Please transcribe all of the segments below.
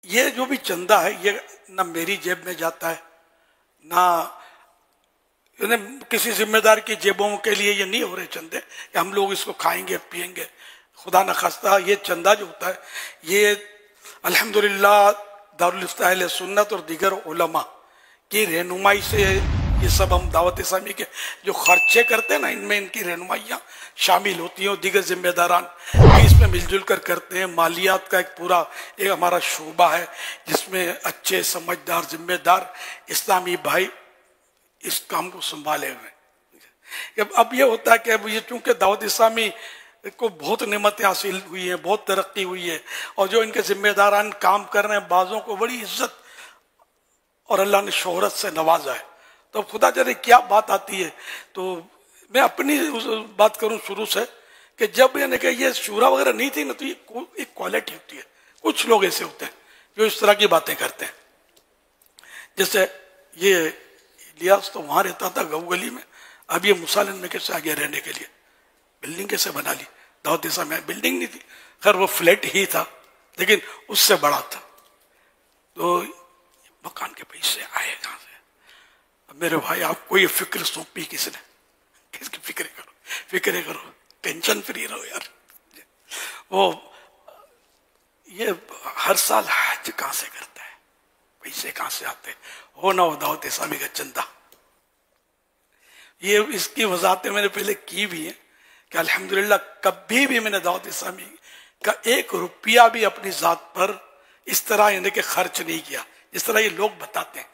ये जो भी चंदा है ये ना मेरी जेब में जाता है ना किसी जिम्मेदार की जेबों के लिए ये नहीं हो रहे चंदे कि हम लोग इसको खाएंगे पिएंगे। खुदा न खास्ता ये चंदा जो होता है ये अल्हम्दुलिल्लाह दारुल इफ्ताह अहले सुन्नत और दीगर उलमा की रहनुमाई से ये सब हम दावत इस्लामी के जो खर्चे करते हैं ना इनमें इनकी रहनुमाइयाँ शामिल होती हैं और दीगर जिम्मेदारान भी इसमें मिलजुल कर करते हैं। मालियात का एक पूरा एक हमारा शोबा है जिसमें अच्छे समझदार जिम्मेदार इस्लामी भाई इस काम को संभाले हुए। अब ये होता है कि अब ये चूंकि दावत इस्लामी को बहुत नेमतें हासिल हुई हैं, बहुत तरक्की हुई है और जो इनके जिम्मेदारान काम कर रहे हैं बाजों को बड़ी इज्जत और अल्लाह ने शोहरत से नवाजा है। तो खुदा जाने क्या बात आती है। तो मैं अपनी बात करूं शुरू से कि जब यानी कि ये शूरा वगैरह नहीं थी ना तो ये एक क्वालिटी होती है। कुछ लोग ऐसे होते हैं जो इस तरह की बातें करते हैं। जैसे ये इलियास तो वहां रहता था गऊ गली में, अब ये मुसालिन में कैसे आ गया रहने के लिए, बिल्डिंग कैसे बना ली। दावत इस्लामी में बिल्डिंग नहीं थी, खैर वो फ्लैट ही था लेकिन उससे बड़ा था। तो मकान के पैसे आए कहां से। अब मेरे भाई आपको ये फिक्र सौंपी किसने, किसकी फिक्र करो टेंशन फ्री रहो यार। वो ये हर साल हज कहां से करता है, पैसे कहां से आते हो ना हो दावत इस्लामी का चंदा। ये इसकी वजाहतें मैंने पहले की भी है कि अल्हम्दुलिल्लाह कभी भी मैंने दावत इस्लामी का 1 रुपया भी अपनी जात पर इस तरह यानी कि खर्च नहीं किया जिस तरह ये लोग बताते हैं।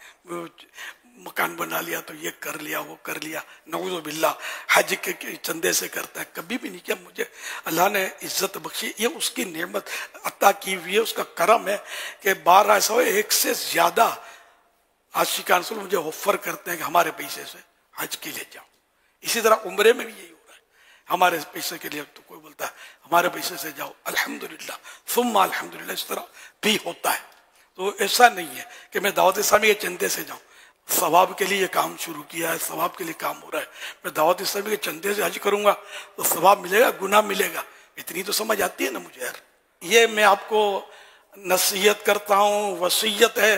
मकान बना लिया तो ये कर लिया वो कर लिया, नऊज़ु बिल्लाह हज के चंदे से करता है, कभी भी नहीं किया। मुझे अल्लाह ने इज्जत बख्शी, ये उसकी नेमत अता की हुई है, उसका करम है कि 12 सौ 1 से ज्यादा आशिकान रसूल मुझे ऑफर करते हैं कि हमारे पैसे से हज के लिए जाओ। इसी तरह उम्रे में भी यही हो रहा है, हमारे पैसे के लिए तो कोई बोलता है हमारे पैसे से जाओ, अल्हम्दुलिल्लाह सुम्मा अल्हम्दुलिल्लाह इस तरह भी होता है। तो ऐसा नहीं है कि मैं दावत इस्लामी के चंदे से जाऊं, सवाब के लिए काम शुरू किया है, सवाब के लिए काम हो रहा है। मैं दावत इस्लामी के चंदे से हज करूंगा तो सवाब मिलेगा गुनाह मिलेगा, इतनी तो समझ आती है ना मुझे यार। ये मैं आपको नसीहत करता हूँ, वसीयत है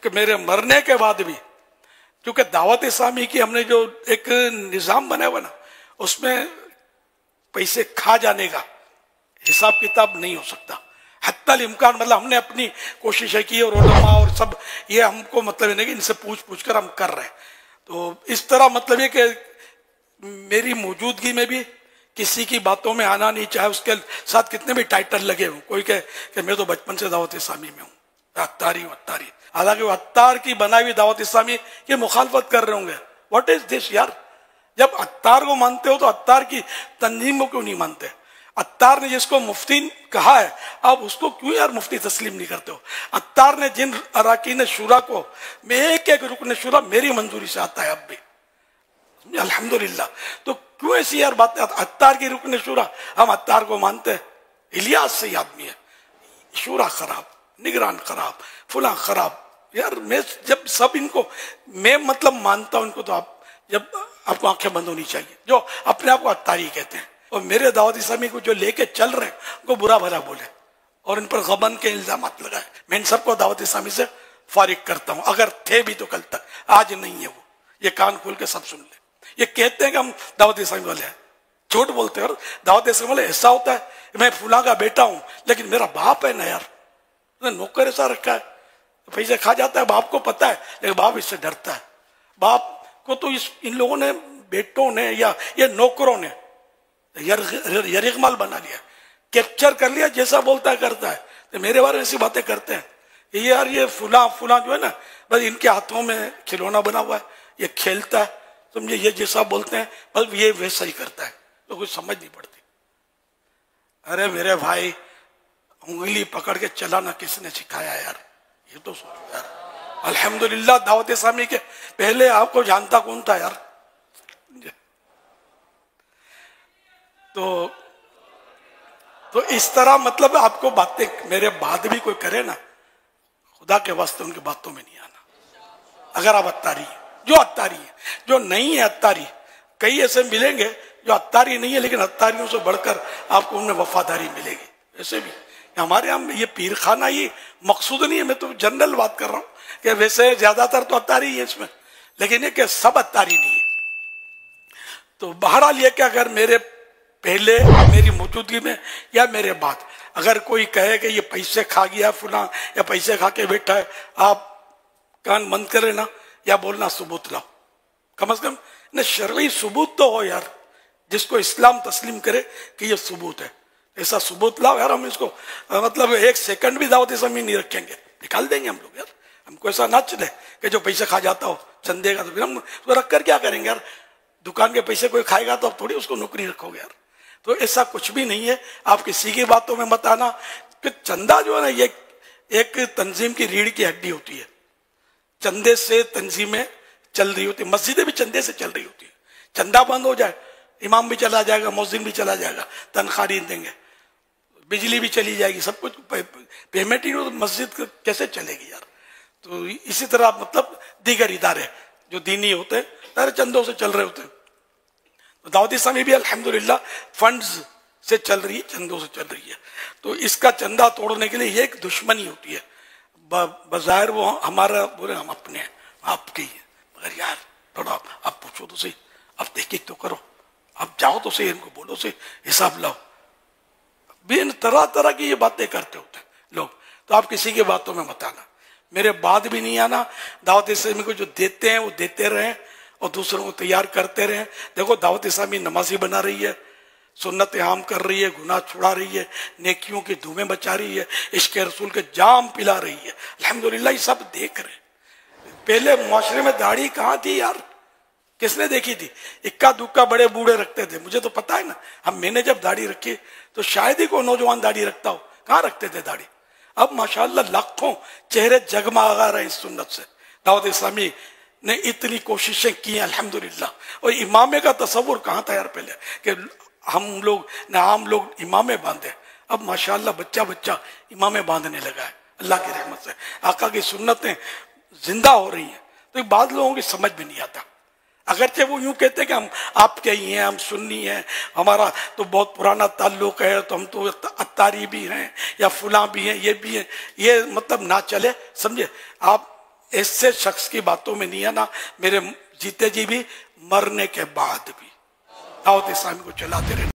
कि मेरे मरने के बाद भी, क्योंकि दावत इस्लामी की हमने जो एक निज़ाम बनाया हुआ ना उसमें पैसे खा जाने का हिसाब किताब नहीं हो सकता हत्तल इम्कान। मतलब हमने अपनी कोशिश की और उलमा और सब ये हमको मतलब नहीं कि इनसे पूछ पूछ कर हम कर रहे हैं। तो इस तरह मतलब ये कि मेरी मौजूदगी में भी किसी की बातों में आना नहीं, चाहे उसके साथ कितने भी टाइटल लगे हों। कोई कहे कि मैं तो बचपन से दावत इस्लामी में हूँ, अत्तारी अत्तारी, हालांकि वो अत्तार की बनाई हुई दावत इस्लामी की मुखालफत कर रहे होंगे। व्हाट इज दिस यार, जब अत्तार को मानते हो तो अत्तार की तंजीम को क्यों नहीं मानते। अत्तार ने जिसको मुफ्ती कहा है अब उसको क्यों यार मुफ्ती तस्लीम नहीं करते हो। अत्तार ने जिन अराकीन शुरा को, मैं एक रुकन शुरा मेरी मंजूरी से आता है अब भी अल्हम्दुलिल्लाह। तो क्यों ऐसी यार बात, अत्तार की रुकन शुरा हम अत्तार को मानते हैं, इलियास से आदमी है, शुरा खराब, निगरान खराब, फुला खराब। यार मैं जब सब इनको मैं मतलब मानता हूं इनको, तो आप जब आपको आंखें बंद होनी चाहिए जो अपने आप को अत्तारी कहते हैं और मेरे दावत इस्लामी को जो लेके चल रहे हैं उनको बुरा भला बोले और इन पर गबन के इल्जाम लगाए। मैं इन सबको दावत इस्लामी से फारिग करता हूं, अगर थे भी तो कल तक, आज नहीं है वो। ये कान खोल के सब सुन ले, ये कहते हैं कि हम दावत इस्लामी वाले हैं, झूठ बोलते हैं। और दावत इस्लामी वाले ऐसा होता है मैं फुला का बेटा हूं लेकिन मेरा बाप है ना यार, नौकर ऐसा रखा है, पैसे खा जाता है, बाप को पता है लेकिन बाप इससे डरता है। बाप को तो इन लोगों ने, बेटों ने या ये नौकरों ने यरगमाल बना लिया, कैप्चर कर लिया, जैसा बोलता है करता है। तो मेरे बारे में ऐसी बातें करते हैं ये यार ये फुला फुला जो है ना बस इनके हाथों में खिलौना बना हुआ है, ये खेलता है, समझे, ये जैसा बोलते हैं बस ये वैसा ही करता है, तो कुछ समझ नहीं पड़ती। अरे मेरे भाई उंगली पकड़ के चलाना किसने सिखाया यार, ये तो सोचो यार। अल्हम्दुलिल्लाह दावत इस्लामी के पहले आपको जानता कौन था यार। तो इस तरह मतलब आपको बातें मेरे बाद भी कोई करे ना, खुदा के वास्ते उनकी बातों में नहीं आना। अगर आप अत्तारी है, जो अत्तारी है, जो नहीं है अत्तारी, कई ऐसे मिलेंगे जो अत्तारी नहीं है लेकिन अत्तारियों से बढ़कर आपको उनमें वफादारी मिलेगी। ऐसे भी हमारे यहाँ ये पीर खाना ही मकसूद नहीं है, मैं तो जनरल बात कर रहा हूँ कि वैसे ज्यादातर तो अत्तारी है इसमें, लेकिन ये कि सब अत्तारी नहीं है। तो बहरहाल ये कि अगर मेरे पहले मेरी मौजूदगी में या मेरे बाद अगर कोई कहे कि ये पैसे खा गया फुला या पैसे खा के बैठा है, आप कान बंद करें ना, या बोलना सबूत लाओ, कम से कम न शरई सबूत तो हो यार, जिसको इस्लाम तस्लीम करे कि ये सबूत है, ऐसा सबूत लाओ यार। हम इसको मतलब एक सेकंड भी दावत इस्लामी नहीं रखेंगे, निकाल देंगे हम लोग यार। हमको ऐसा ना चले कि जो पैसे खा जाता हो चंदे का, तो फिर हम उसको रख कर क्या करेंगे यार। दुकान के पैसे कोई खाएगा तो आप थोड़ी उसको नौकरी रखोगे यार। तो ऐसा कुछ भी नहीं है, आप किसी की बातों में मत आना कि चंदा जो है ना ये एक तंजीम की रीढ़ की हड्डी होती है। चंदे से तंजीमें चल रही होती है, मस्जिदें भी चंदे से चल रही होती है। चंदा बंद हो जाए, इमाम भी चला जाएगा, मौजिन भी चला जाएगा, तनख्वाह नहीं देंगे, बिजली भी चली जाएगी, सब कुछ पेमेंट ही तो मस्जिद कैसे चलेगी यार। तो इसी तरह मतलब दीगर इदारे जो दीनी होते हैं सारे चंदों से चल रहे होते हैं। तो दावत इस्लामी भी अल्हम्दुलिल्लाह फंड्स से चल रही है, चंदों से चल रही है। तो इसका चंदा तोड़ने के लिए ये एक दुश्मनी होती है। बज़ाहिर वो हमारा बोले हम अपने हैं, आपके ही है, मगर यार थोड़ा आप पूछो तो सही, अब तहकीक तो करो, अब जाओ तो सही, इनको बोलो सही, हिसाब लाओ। बेन तरह तरह की ये बातें करते होते हैं लोग। तो आप किसी की बातों में मत आना, मेरे बाद भी नहीं आना। दावत इस्लामी को जो देते हैं वो देते रहें और दूसरों को तैयार करते रहें। देखो दावत इस्लामी नमाजी बना रही है, सुन्नत आम कर रही है, गुनाह छुड़ा रही है, नेकियों की धूमें बचा रही है, इश्क रसूल के जाम पिला रही है। अल्हम्दुलिल्लाह ये सब देख रहे। पहले मुआशरे में दाढ़ी कहाँ थी यार, किसने देखी थी? इक्का दुक्का बड़े बूढ़े रखते थे, मुझे तो पता है ना। मैंने जब दाढ़ी रखी तो शायद ही कोई नौजवान दाढ़ी रखता हो, कहाँ रखते थे दाढ़ी। अब माशाअल्लाह लाखों चेहरे जगमगा रहे हैं इस सुन्नत से। दावत इस्लामी ने इतनी कोशिशें की अल्हम्दुलिल्लाह। और इमामे का तस्वुर कहाँ था यार पहले कि हम लोग न आम लोग इमामे बांधे, अब माशाअल्लाह बच्चा बच्चा इमामे बांधने लगा है अल्लाह की रहमत से। आका की सुन्नतें जिंदा हो रही हैं। तो बाद लोगों की समझ में नहीं आता, अगरचे वो यूं कहते हैं कि हम आपके ही हैं, हम सुन्नी हैं, हमारा तो बहुत पुराना ताल्लुक है, तो हम तो अत्तारी भी हैं या फुला भी हैं, ये भी हैं। ये मतलब ना चले, समझे आप। ऐसे शख्स की बातों में नहीं आना, मेरे जीते जी भी मरने के बाद भी दावत इस्लामी को चलाते रहे।